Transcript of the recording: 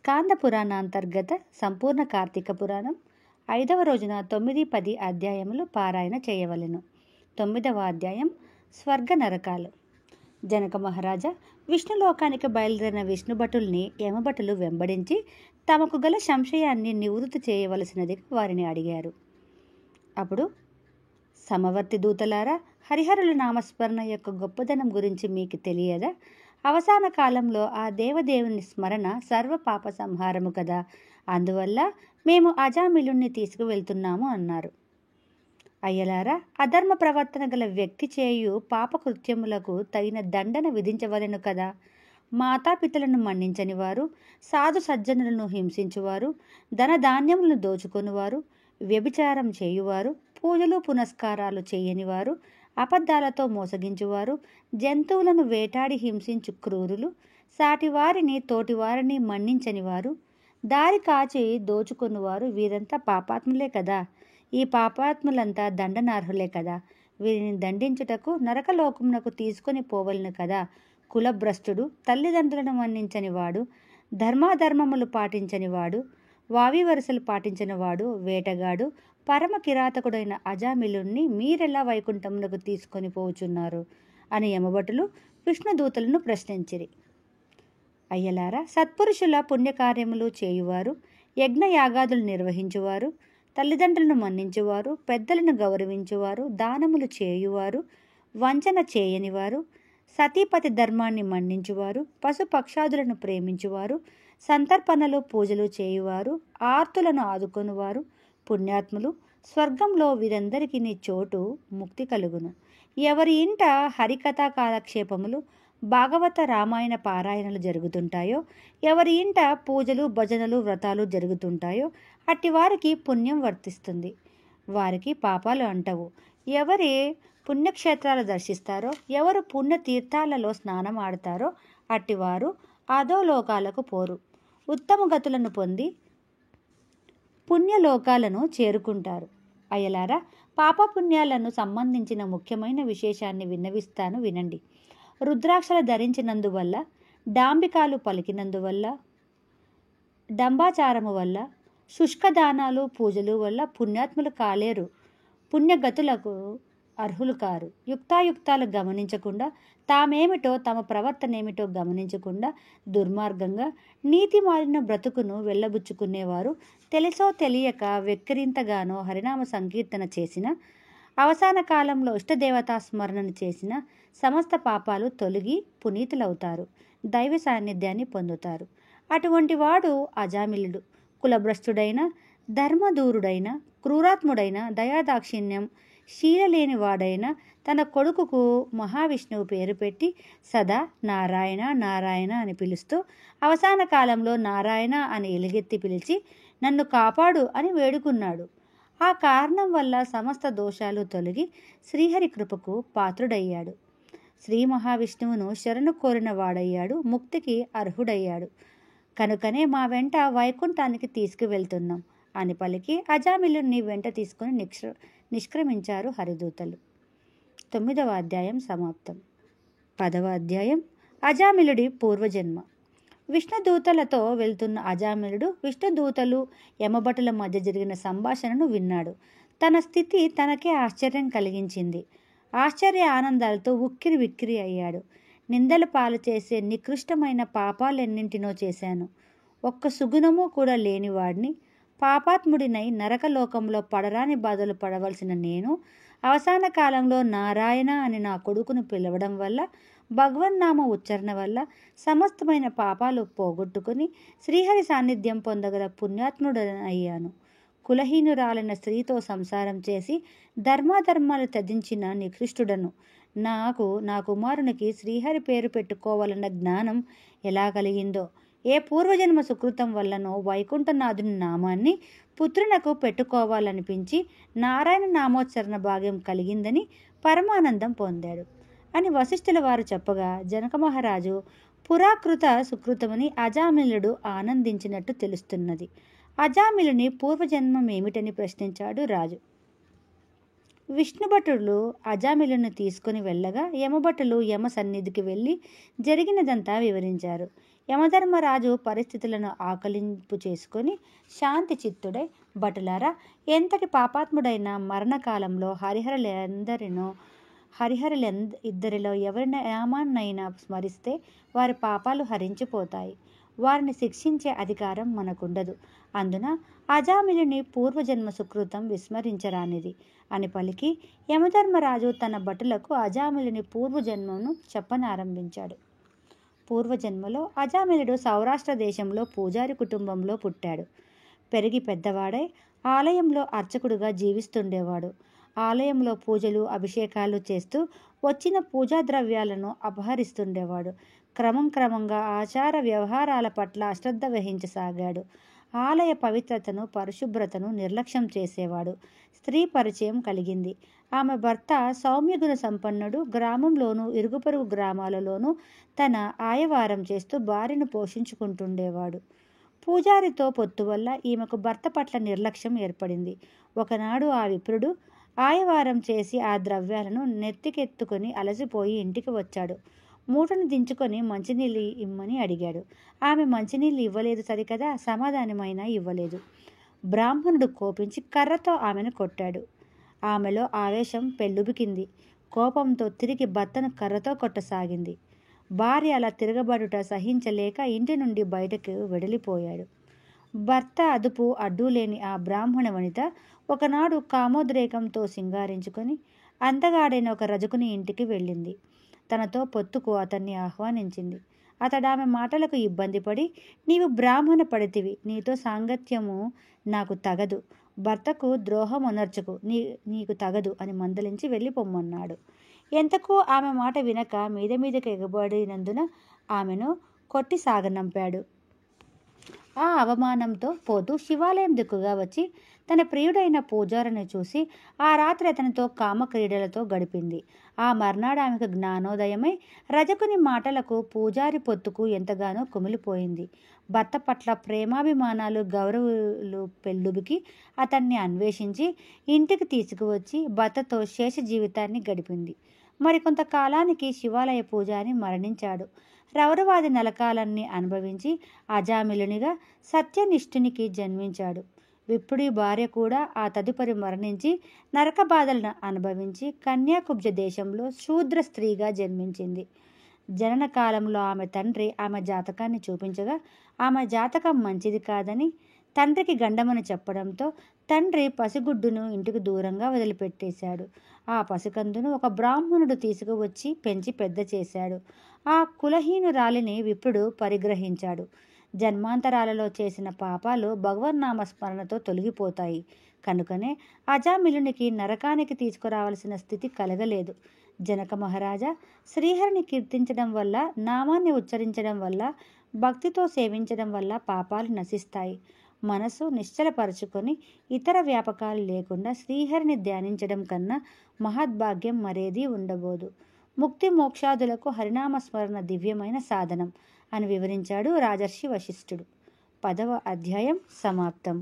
స్కాంద పురాణాంతర్గత సంపూర్ణ కార్తీక పురాణం 5వ రోజున 9-10 అధ్యాయములు పారాయణ చేయవలెను. 9వ అధ్యాయం స్వర్గ నరకాలు. జనక మహారాజా, విష్ణులోకానికి బయలుదేరిన విష్ణుభటుల్ని యమభటులు వెంబడించి తమకు గల సంశయాన్ని నివృత్తి చేయవలసినది వారిని అడిగారు. అప్పుడు, సమవర్తి దూతలారా, హరిహరుల నామస్మరణ యొక్క గొప్పదనం గురించి మీకు తెలియదా? అవసాన కాలంలో ఆ దేవదేవుని స్మరణ సర్వ పాప సంహారము కదా. అందువల్ల మేము అజామిలుణ్ణి తీసుకువెళ్తున్నాము అన్నారు. అయ్యలారా, అధర్మ ప్రవర్తన గల వ్యక్తి చేయు పాపకృత్యములకు తగిన దండన విధించవలెను కదా. మాతాపితలను మన్నించని వారు, సాధు సజ్జనులను హింసించువారు, ధనధాన్యములను దోచుకొనివారు, వ్యభిచారం చేయువారు, పూజలు పునస్కారాలు చేయనివారు, అబద్ధాలతో మోసగించువారు, జంతువులను వేటాడి హింసించు క్రూరులు, సాటివారిని తోటివారిని మన్నించనివారు, దారి కాచి దోచుకొనివారు, వీరంతా పాపాత్ములే కదా. ఈ పాపాత్ములంతా దండనార్హులే కదా. వీరిని దండించుటకు నరకలోకమునకు తీసుకొని పోవలను కదా. కులభ్రష్టుడు, తల్లిదండ్రులను మన్నించనివాడు, ధర్మాధర్మములు పాటించనివాడు, వావి వరుసలు పాటించనివాడు, వేటగాడు, పరమ కిరాతకుడైన అజామిలుణ్ణి మీరెలా వైకుంఠమునకు తీసుకొని పోవుచున్నారు అని యమభటులు విష్ణుదూతలను ప్రశ్నించిరి. అయ్యలారా, సత్పురుషుల పుణ్యకార్యములు చేయువారు, యజ్ఞయాగాదులు నిర్వహించువారు, తల్లిదండ్రులను మన్నించువారు, పెద్దలను గౌరవించువారు, దానములు చేయువారు, వంచన చేయనివారు, సతీపతి ధర్మాన్ని మన్నించువారు, పశుపక్షాదులను ప్రేమించువారు, సంతర్పణలు పూజలు చేయువారు, ఆర్తులను ఆదుకొనువారు పుణ్యాత్ములు. స్వర్గంలో వీరందరికీ చోటు ముక్తి కలుగును. ఎవరి ఇంట హరికథా కాలక్షేపములు, భాగవత రామాయణ పారాయణలు జరుగుతుంటాయో, ఎవరి ఇంట పూజలు భజనలు వ్రతాలు జరుగుతుంటాయో అట్టి వారికి పుణ్యం వర్తిస్తుంది. వారికి పాపాలు అంటవు. ఎవరి పుణ్యక్షేత్రాలు దర్శిస్తారో, ఎవరు పుణ్యతీర్థాలలో స్నానం ఆడతారో అట్టివారు అధోలోకాలకు పోరు, ఉత్తమ గతులను పొంది పుణ్యలోకాలను చేరుకుంటారు. అయ్యలారా, పాపపుణ్యాలను సంబంధించిన ముఖ్యమైన విశేషాన్ని విన్నవిస్తాను, వినండి. రుద్రాక్షలు ధరించినందువల్ల, డాంబికాలు పలికినందువల్ల, డంబాచారము వల్ల, శుష్కదానాలు పూజలు వల్ల పుణ్యాత్ములు కాలేరు, పుణ్యగతులకు అర్హులు కారు. యుక్తాయుక్తాలు గమనించకుండా, తామేమిటో తమ ప్రవర్తనేమిటో గమనించకుండా దుర్మార్గంగా నీతి మాలిన బ్రతుకును వెళ్ళబుచ్చుకునేవారు తెలుసో తెలియక వెక్కిరింతగానో హరినామ సంకీర్తన చేసిన, అవసాన కాలంలో ఇష్టదేవతా స్మరణను చేసిన సమస్త పాపాలు తొలగి పునీతులవుతారు, దైవ సాన్నిధ్యాన్ని పొందుతారు. అటువంటి వాడు అజామిలుడు. కులభ్రష్టుడైన, ధర్మదూరుడైన, క్రూరాత్ముడైన, దయాదాక్షిణ్యం శీలలేని వాడైన తన కొడుకుకు మహావిష్ణువు పేరు పెట్టి సదా నారాయణ నారాయణ అని పిలుస్తూ అవసాన కాలంలో నారాయణ అని ఎలుగెత్తి పిలిచి నన్ను కాపాడు అని వేడుకున్నాడు. ఆ కారణం వల్ల సమస్త దోషాలు తొలగి శ్రీహరి కృపకు పాత్రుడయ్యాడు. శ్రీ మహావిష్ణువును శరణు కోరిన వాడయ్యాడు, ముక్తికి అర్హుడయ్యాడు. కనుకనే మా వెంట వైకుంఠానికి తీసుకువెళ్తున్నాం అని పలికి అజామిలుని వెంట తీసుకుని నిష్క్రమించారు హరిదూతలు. 9వ అధ్యాయం సమాప్తం. 10వ అధ్యాయం అజామిలుడి పూర్వజన్మ. విష్ణుదూతలతో వెళ్తున్న అజామిలుడు విష్ణుదూతలు యమభటుల మధ్య జరిగిన సంభాషణను విన్నాడు. తన స్థితి తనకే ఆశ్చర్యం కలిగించింది. ఆశ్చర్య ఆనందాలతో ఉక్కిరి విక్కిరి అయ్యాడు. నిందల పాలు చేసే నికృష్టమైన పాపాలెన్నింటినో చేశాను. ఒక్క సుగుణము కూడా లేనివాడిని, పాపాత్ముడినై నరకలోకంలో పడరాని బాధలు పడవలసిన నేను అవసాన కాలంలో నారాయణ అని నా కొడుకును పిలవడం వల్ల, భగవన్నామ ఉచ్చారణ వల్ల సమస్తమైన పాపాలు పోగొట్టుకుని శ్రీహరి సాన్నిధ్యం పొందగల పుణ్యాత్ముడనయ్యాను. కులహీనురాలైన స్త్రీతో సంసారం చేసి ధర్మాధర్మాలు త్యజించిన నికృష్టుడను. నాకు నా కుమారునికి శ్రీహరి పేరు పెట్టుకోవాలన్న జ్ఞానం ఎలా కలిగిందో, ఏ పూర్వజన్మ సుకృతం వల్లనో వైకుంఠనాథుని నామాన్ని పుత్రునకు పెట్టుకోవాలనిపించి నారాయణ నామోచ్చరణ భాగ్యం కలిగిందని పరమానందం పొందాడు అని వశిష్ఠుల వారు చెప్పగా, జనక మహారాజు పురాకృత సుకృతమని అజామిలుడు ఆనందించినట్టు తెలుస్తున్నది. అజామిలుని పూర్వజన్మం ఏమిటని ప్రశ్నించాడు రాజు. విష్ణుభటులు అజామిలుని తీసుకుని వెళ్ళగా యమభటులు యమ సన్నిధికి వెళ్ళి జరిగినదంతా వివరించారు. యమధర్మరాజు పరిస్థితులను ఆకలింపు చేసుకొని శాంతి చిత్తుడై, భటులారా, ఎంతటి పాపాత్ముడైన మరణకాలంలో ఇద్దరిలో ఎవరి నామాన్నైనా స్మరిస్తే వారి పాపాలు హరించిపోతాయి. వారిని శిక్షించే అధికారం మనకుండదు. అందున అజామిలుని పూర్వజన్మ సుకృతం విస్మరించరానిది అని పలికి యమధర్మరాజు తన భటులకు అజామిలుని పూర్వజన్మను చెప్పనారంభించాడు. పూర్వజన్మలో అజామిలుడు సౌరాష్ట్ర దేశంలో పూజారి కుటుంబంలో పుట్టాడు. పెరిగి పెద్దవాడై ఆలయంలో అర్చకుడుగా జీవిస్తుండేవాడు. ఆలయంలో పూజలు, అభిషేకాలు చేస్తూ వచ్చిన పూజా ద్రవ్యాలను అపహరిస్తుండేవాడు. క్రమంగా ఆచార వ్యవహారాల పట్ల అశ్రద్ధ వహించసాగాడు. ఆలయ పవిత్రతను, పరిశుభ్రతను నిర్లక్ష్యం చేసేవాడు. స్త్రీ పరిచయం కలిగింది. ఆమె భర్త సౌమ్యగుణ సంపన్నుడు. గ్రామంలోనూ ఇరుగు పొరుగు గ్రామాలలోనూ తన ఆయవారం చేస్తూ భార్యను పోషించుకుంటుండేవాడు. పూజారితో పొత్తు వల్ల ఈమెకు భర్త పట్ల నిర్లక్ష్యం ఏర్పడింది. ఒకనాడు ఆ విప్రుడు ఆయవారం చేసి ఆ ద్రవ్యాలను నెత్తికెత్తుకొని అలసిపోయి ఇంటికి వచ్చాడు. మూటను దించుకొని మంచినీళ్ళు ఇమ్మని అడిగాడు. ఆమె మంచినీళ్ళు ఇవ్వలేదు సరికదా, సమాధానమైనా ఇవ్వలేదు. బ్రాహ్మణుడు కోపించి కర్రతో ఆమెను కొట్టాడు. ఆమెలో ఆవేశం పెల్లుబికింది. కోపంతో తిరిగి భర్తను కర్రతో కొట్టసాగింది. భార్య అలా తిరగబడుట సహించలేక ఇంటి నుండి బయటకు వెడలిపోయాడు. భర్త అదుపు అడ్డు లేని ఆ బ్రాహ్మణ వనిత ఒకనాడు కామోద్రేకంతో సింగారించుకొని అందగాడైన ఒక రజకుని ఇంటికి వెళ్ళింది. తనతో పొత్తుకు అతన్ని ఆహ్వానించింది. అతడామె మాటలకు ఇబ్బంది పడి, నీవు బ్రాహ్మణ పడితివి, నీతో సాంగత్యము నాకు తగదు, భర్తకు ద్రోహం అనర్చకు, నీకు తగదు అని మందలించి వెళ్ళిపోమ్మన్నాడు. ఎంతకు ఆమె మాట వినక మీదకి ఎగబడినందున ఆమెను కొట్టి సాగనంపాడు. ఆ అవమానంతో పోతూ శివాలయం దిక్కుగా వచ్చి తన ప్రియుడైన పూజారిని చూసి ఆ రాత్రి అతనితో కామక్రీడలతో గడిపింది. ఆ మర్నాడు ఆమెకు జ్ఞానోదయమై రజకుని మాటలకు, పూజారి పొత్తుకు ఎంతగానో కుమిలిపోయింది. భర్త పట్ల ప్రేమాభిమానాలు, గౌరవాలు పెళ్ళుబికి అతన్ని అన్వేషించి ఇంటికి తీసుకువచ్చి భర్తతో శేష జీవితాన్ని గడిపింది. మరికొంతకాలానికి శివాలయ పూజారి మరణించాడు. రౌరవాది నరకాలన్నీ అనుభవించి అజామిలునిగా సత్యనిష్ఠునికి జన్మించాడు. విప్రుడి భార్య కూడా ఆ తదుపరి మరణించి నరక బాధలను అనుభవించి కన్యాకుబ్జ దేశంలో శూద్ర స్త్రీగా జన్మించింది. జనన కాలంలో ఆమె తండ్రి ఆమె జాతకాన్ని చూపించగా ఆమె జాతకం మంచిది కాదని తండ్రికి గండమని చెప్పడంతో తండ్రి పసిగుడ్డును ఇంటికి దూరంగా వదిలిపెట్టేశాడు. ఆ పసికందును ఒక బ్రాహ్మణుడు తీసుకువచ్చి పెంచి పెద్ద చేశాడు. ఆ కులహీనురాలిని విప్రుడు పరిగ్రహించాడు. జన్మాంతరాలలో చేసిన పాపాలు భగవన్నామస్మరణతో తొలగిపోతాయి. కనుకనే అజామిలునికి నరకానికి తీసుకురావలసిన స్థితి కలగలేదు. జనక మహారాజా, శ్రీహరిని కీర్తించడం వల్ల, నామాన్ని ఉచ్చరించడం వల్ల, భక్తితో సేవించడం వల్ల పాపాలు నశిస్తాయి. మనసు నిశ్చలపరుచుకొని ఇతర వ్యాపకాలు లేకుండా శ్రీహరిని ధ్యానించడం కన్నా మహద్భాగ్యం మరేదీ ఉండబోదు. ముక్తి మోక్షాదులకు హరినామస్మరణ దివ్యమైన సాధనం అని వివరించాడు రాజర్షి వశిష్ఠుడు. 10వ అధ్యాయం సమాప్తం.